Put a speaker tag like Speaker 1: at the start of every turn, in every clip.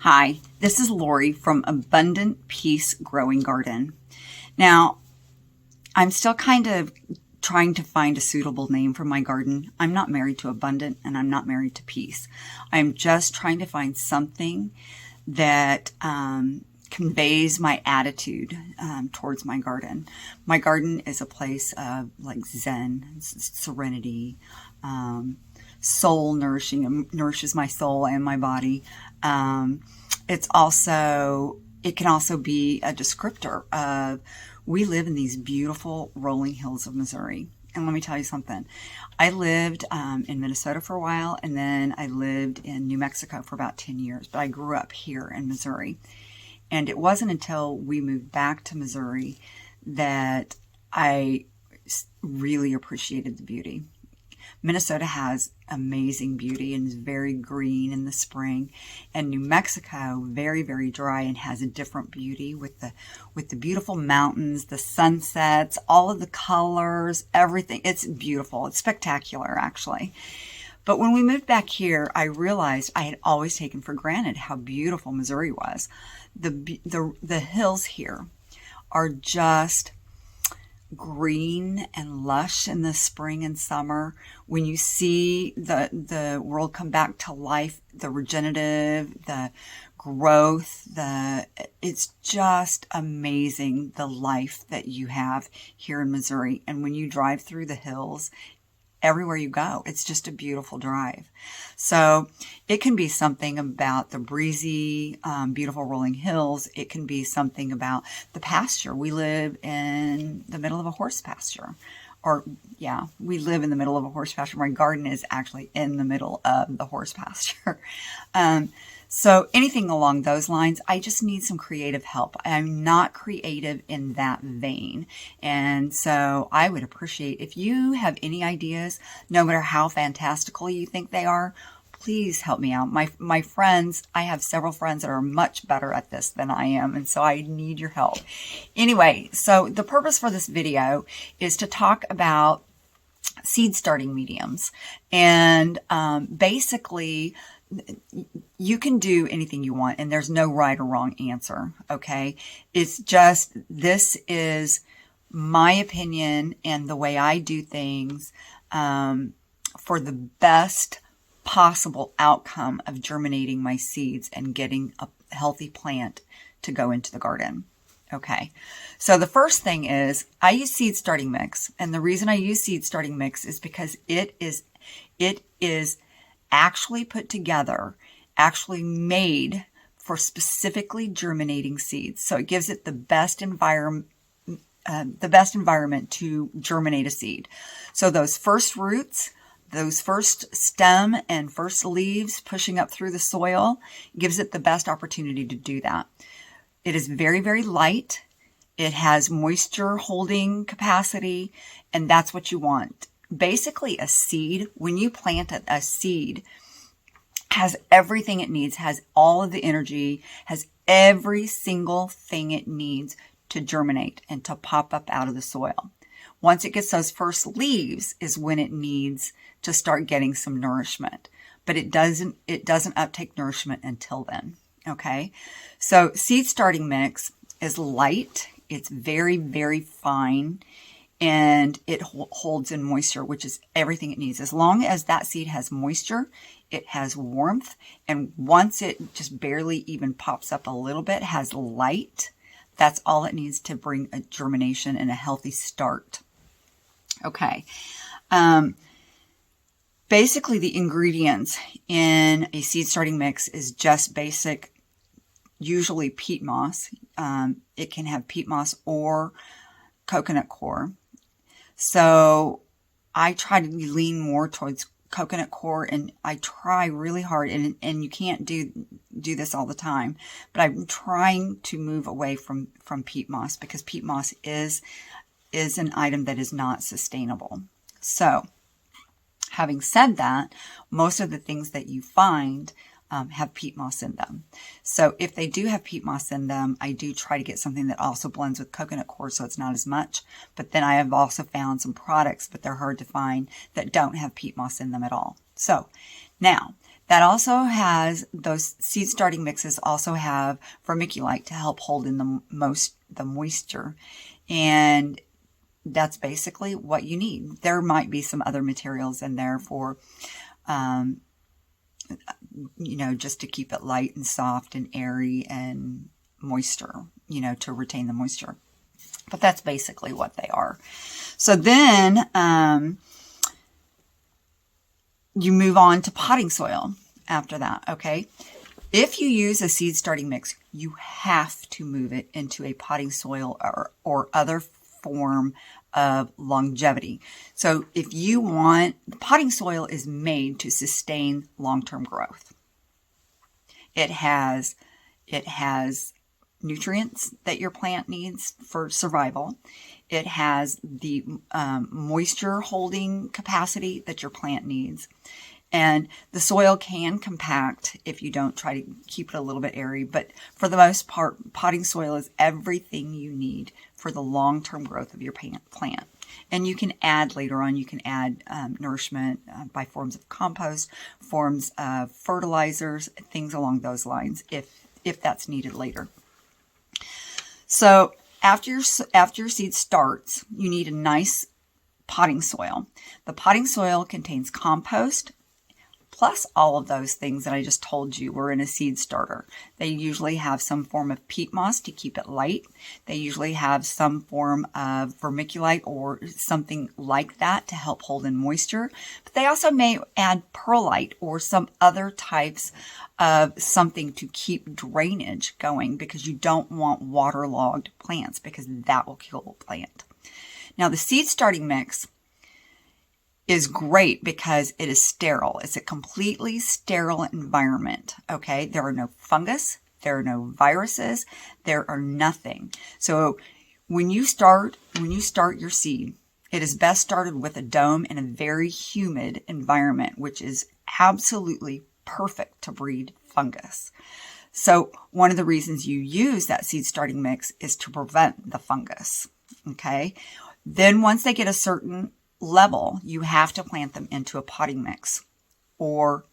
Speaker 1: Hi, this is Lori from Abundant Peace Growing Garden. Now, I'm still kind of trying to find a suitable name for my garden. I'm not married to Abundant and I'm not married to Peace. I'm just trying to find something that conveys my attitude towards my garden. My garden is a place of like Zen, serenity, soul nourishing. It nourishes my soul and my body. It can also be a descriptor of, we live in these beautiful rolling hills of Missouri. And let me tell you something. I lived in Minnesota for a while, and then I lived in New Mexico for about 10 years. But I grew up here in Missouri. And it wasn't until we moved back to Missouri that I really appreciated the beauty. Minnesota has amazing beauty and is very green in the spring, and New Mexico very, very dry and has a different beauty with the beautiful mountains, the sunsets, all of the colors, everything. It's beautiful. It's spectacular, actually. But when we moved back here, I realized I had always taken for granted how beautiful Missouri was. The hills here are just green and lush in the spring and summer. When you see the world come back to life, the regenerative, the growth, it's just amazing, the life that you have here in Missouri. And when you drive through the hills, everywhere you go, it's just a beautiful drive. So it can be something about the breezy, beautiful rolling hills. It can be something about the pasture. We live in the middle of a horse pasture. We live in the middle of a horse pasture. My garden is actually in the middle of the horse pasture. So anything along those lines, I just need some creative help. I'm not creative in that vein. And so I would appreciate if you have any ideas, no matter how fantastical you think they are, please help me out. My friends, I have several friends that are much better at this than I am, and so I need your help. Anyway, so the purpose for this video is to talk about seed starting mediums. And basically, you can do anything you want, and there's no right or wrong answer, okay? It's just, this is my opinion and the way I do things for the best possible outcome of germinating my seeds and getting a healthy plant to go into the garden. Okay, so the first thing is I use seed starting mix, and the reason I use seed starting mix is because it is actually put together, actually made for specifically germinating seeds. So it gives it the best environment to germinate a seed. So those first roots, those first stem and first leaves pushing up through the soil gives it the best opportunity to do that. It is very, very light. It has moisture holding capacity, and that's what you want. Basically, a seed, when you plant a seed, has everything it needs, has all of the energy, has every single thing it needs to germinate and to pop up out of the soil. Once it gets those first leaves is when it needs to start getting some nourishment, but it doesn't uptake nourishment until then. Okay, so seed starting mix is light. It's very, very fine, and it holds in moisture, which is everything it needs. As long as that seed has moisture, it has warmth, and once it just barely even pops up a little bit, has light, that's all it needs to bring a germination and a healthy start. Okay. Basically, the ingredients in a seed starting mix is just basic, usually peat moss. It can have peat moss or coconut coir. So I try to lean more towards coconut coir, and I try really hard, and you can't do this all the time, but I'm trying to move away from peat moss, because peat moss is an item that is not sustainable. So having said that, most of the things that you find have peat moss in them. So if they do have peat moss in them, I do try to get something that also blends with coconut coir so it's not as much. But then I have also found some products, but they're hard to find, that don't have peat moss in them at all. So now That also has, those seed starting mixes also have vermiculite to help hold in the moisture. And that's basically what you need. There might be some other materials in there for, just to keep it light and soft and airy and moisture, to retain the moisture. But that's basically what they are. So then, you move on to potting soil after that, okay? If you use a seed starting mix, you have to move it into a potting soil or other form of longevity. So if you want, potting soil is made to sustain long-term growth. It has nutrients that your plant needs for survival. It has the moisture holding capacity that your plant needs. And the soil can compact if you don't try to keep it a little bit airy. But for the most part, potting soil is everything you need for the long-term growth of your plant. And you can add later on, you can add nourishment by forms of compost, forms of fertilizers, things along those lines if that's needed later. So after your seed starts, you need a nice potting soil. The potting soil contains compost, plus all of those things that I just told you were in a seed starter. They usually have some form of peat moss to keep it light. They usually have some form of vermiculite or something like that to help hold in moisture. But they also may add perlite or some other types of something to keep drainage going, because you don't want waterlogged plants, because that will kill a plant. Now, the seed starting mix is great because it is sterile. It's a completely sterile environment, okay? There are no fungus, there are no viruses, there are nothing. So when you start your seed, it is best started with a dome in a very humid environment, which is absolutely perfect to breed fungus. So one of the reasons you use that seed starting mix is to prevent the fungus, okay? Then once they get a certain level, you have to plant them into a potting mix or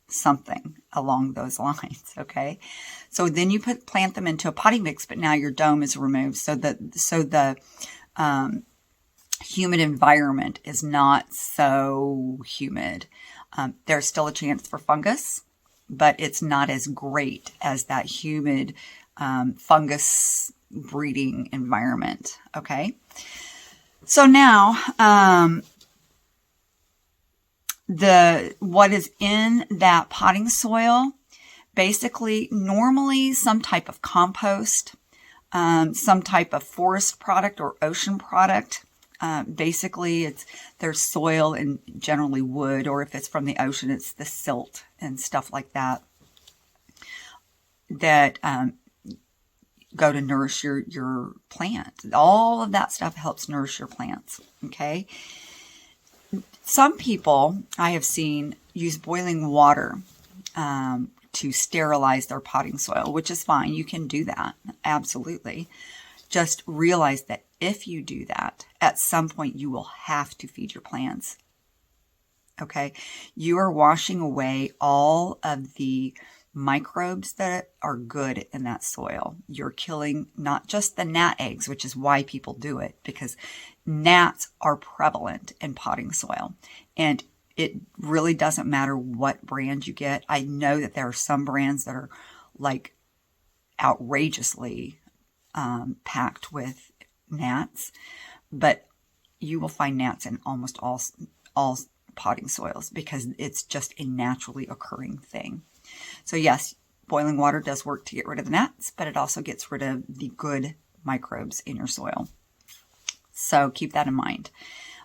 Speaker 1: something along those lines, okay? So then you plant them into a potting mix, but now your dome is removed, so the humid environment is not so humid. There's still a chance for fungus, but it's not as great as that humid fungus breeding environment, okay? So now, what is in that potting soil, basically, normally some type of compost, some type of forest product or ocean product. Basically, there's soil and generally wood, or if it's from the ocean, it's the silt and stuff like that go to nourish your plant. All of that stuff helps nourish your plants, okay? Some people I have seen use boiling water to sterilize their potting soil, which is fine. You can do that, absolutely. Just realize that if you do that, at some point you will have to feed your plants, okay? You are washing away all of the microbes that are good in that soil. You're killing not just the gnat eggs, which is why people do it, because gnats are prevalent in potting soil. And it really doesn't matter what brand you get. I know that there are some brands that are like outrageously packed with gnats, but you will find gnats in almost all potting soils because it's just a naturally occurring thing. So yes, boiling water does work to get rid of the gnats, but it also gets rid of the good microbes in your soil. So keep that in mind.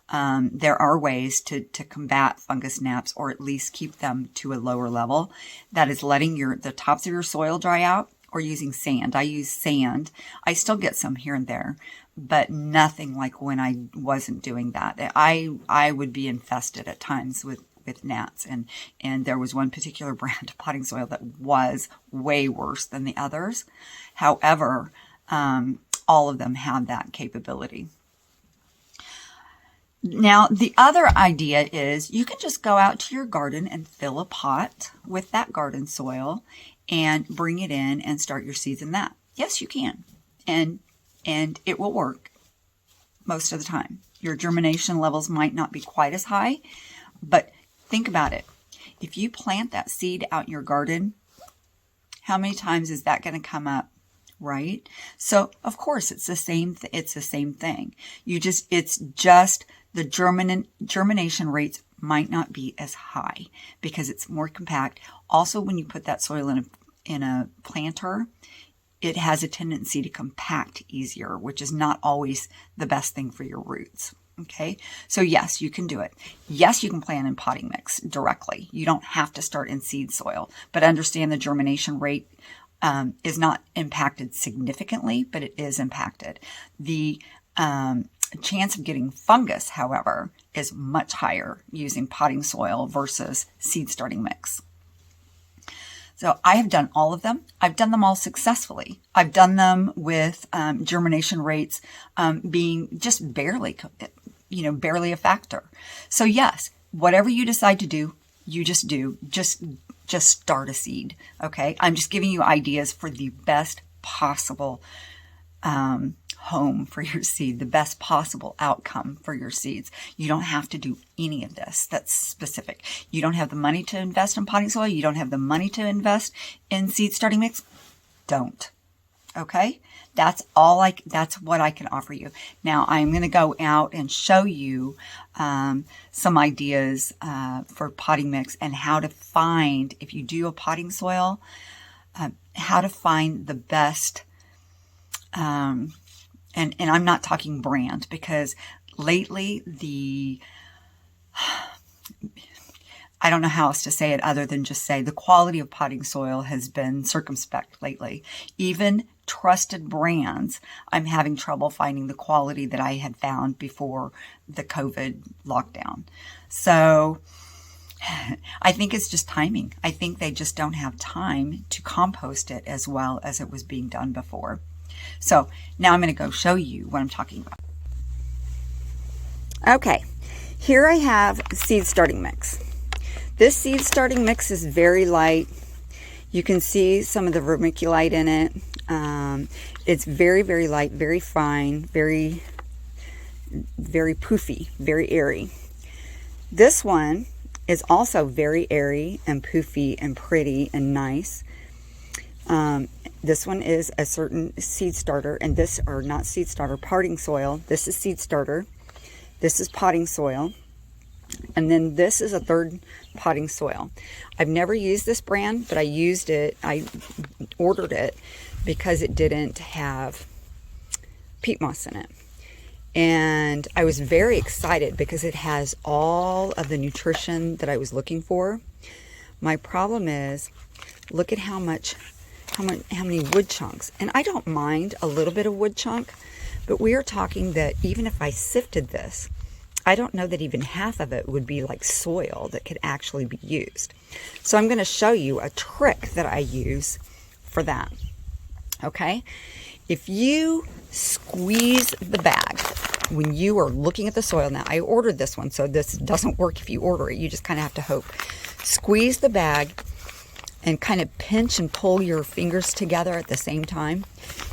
Speaker 1: There are ways to combat fungus gnats, or at least keep them to a lower level. That is letting the tops of your soil dry out, or using sand. I use sand. I still get some here and there, but nothing like when I wasn't doing that. I would be infested at times with gnats, and there was one particular brand of potting soil that was way worse than the others. However, all of them have that capability. Now, the other idea is you can just go out to your garden and fill a pot with that garden soil and bring it in and start your seeds in that. Yes, you can. And it will work most of the time. Your germination levels might not be quite as high, but think about it. If you plant that seed out in your garden, how many times is that going to come up? Right? So, of course, it's the same thing. It's just the germination rates might not be as high because it's more compact. Also, when you put that soil in a planter, it has a tendency to compact easier, which is not always the best thing for your roots. Okay, so yes, you can do it. Yes, you can plant in potting mix directly. You don't have to start in seed soil, but understand the germination rate is not impacted significantly, but it is impacted. The chance of getting fungus, however, is much higher using potting soil versus seed starting mix. So I have done all of them. I've done them all successfully. I've done them with germination rates being just barely a factor. So yes, whatever you decide to do, you just do. Just start a seed, okay? I'm just giving you ideas for the best possible home for your seed, the best possible outcome for your seeds. You don't have to do any of this. That's specific. You don't have the money to invest in potting soil. You don't have the money to invest in seed starting mix. Don't. Okay? That's what I can offer you. Now, I'm going to go out and show you some ideas for potting mix and how to find, if you do a potting soil, how to find the best, and I'm not talking brand, because lately I don't know how else to say it other than just say the quality of potting soil has been circumspect lately. Even trusted brands, I'm having trouble finding the quality that I had found before the COVID lockdown. So I think it's just timing. I think they just don't have time to compost it as well as it was being done before. So now I'm going to go show you what I'm talking about. Okay, here I have seed starting mix. This seed starting mix is very light. You can see some of the vermiculite in it. It's very, very light, very fine, very, very poofy, very airy. This one is also very airy and poofy and pretty and nice. This one is a certain seed starter, and this, or not seed starter, potting soil. This is seed starter. This is potting soil. And then this is a third potting soil. I've never used this brand, but I used it. I ordered it because it didn't have peat moss in it. And I was very excited because it has all of the nutrition that I was looking for. My problem is, look at how many wood chunks. And I don't mind a little bit of wood chunk, but we are talking that even if I sifted this, I don't know that even half of it would be like soil that could actually be used. So I'm going to show you a trick that I use for that. Okay? If you squeeze the bag when you are looking at the soil, now I ordered this one, so this doesn't work if you order it. You just kind of have to hope. Squeeze the bag and kind of pinch and pull your fingers together at the same time.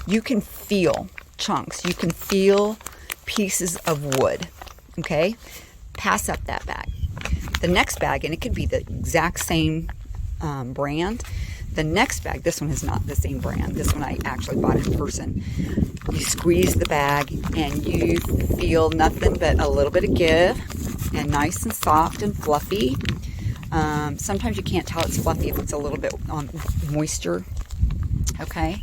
Speaker 1: You can feel chunks. You can feel pieces of wood. Okay, pass up that bag. The next bag, and it could be the exact same brand. The next bag, this one is not the same brand. This one I actually bought in person. You squeeze the bag and you feel nothing but a little bit of give, and nice and soft and fluffy. Sometimes you can't tell it's fluffy if it's a little bit on moisture. Okay,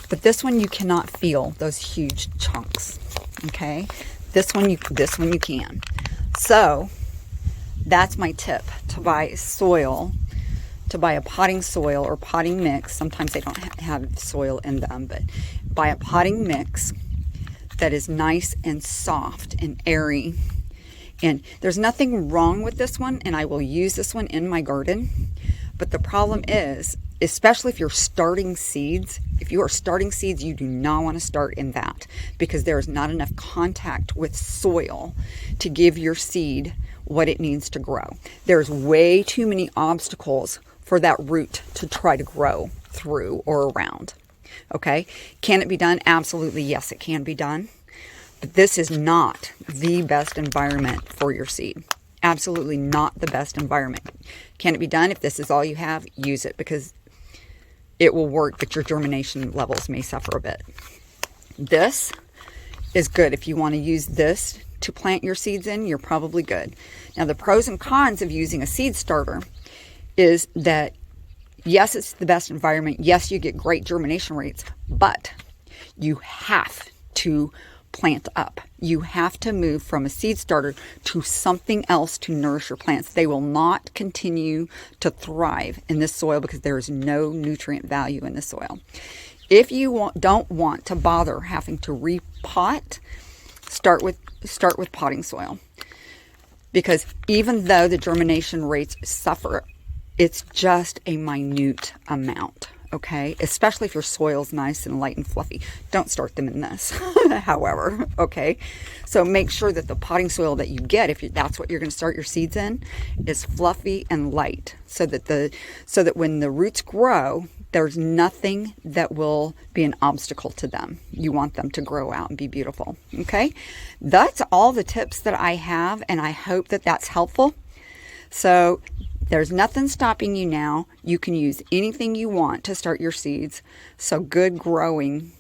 Speaker 1: but this one you cannot feel those huge chunks. Okay. This one you can. So that's my tip, to buy soil, to buy a potting soil or potting mix. Sometimes they don't have soil in them, but buy a potting mix that is nice and soft and airy. And there's nothing wrong with this one, and I will use this one in my garden. But the problem is especially if you're starting seeds. If you are starting seeds, you do not want to start in that, because there is not enough contact with soil to give your seed what it needs to grow. There's way too many obstacles for that root to try to grow through or around. Okay, can it be done? Absolutely, yes, it can be done. But this is not the best environment for your seed. Absolutely not the best environment. Can it be done? If this is all you have, use it, because it will work, but your germination levels may suffer a bit. This is good. If you want to use this to plant your seeds in, you're probably good. Now, the pros and cons of using a seed starter is that, yes, it's the best environment. Yes, you get great germination rates, but you have to plant up. You have to move from a seed starter to something else to nourish your plants. They will not continue to thrive in this soil because there is no nutrient value in the soil. If you don't want to bother having to repot, start with potting soil, because even though the germination rates suffer, it's just a minute amount. Okay, especially if your soil's nice and light and fluffy. Don't start them in this, however, okay? So make sure that the potting soil that you get, if that's what you're going to start your seeds in, is fluffy and light, so that when the roots grow, there's nothing that will be an obstacle to them. You want them to grow out and be beautiful, okay? That's all the tips that I have, and I hope that that's helpful. So there's nothing stopping you now. You can use anything you want to start your seeds. So good growing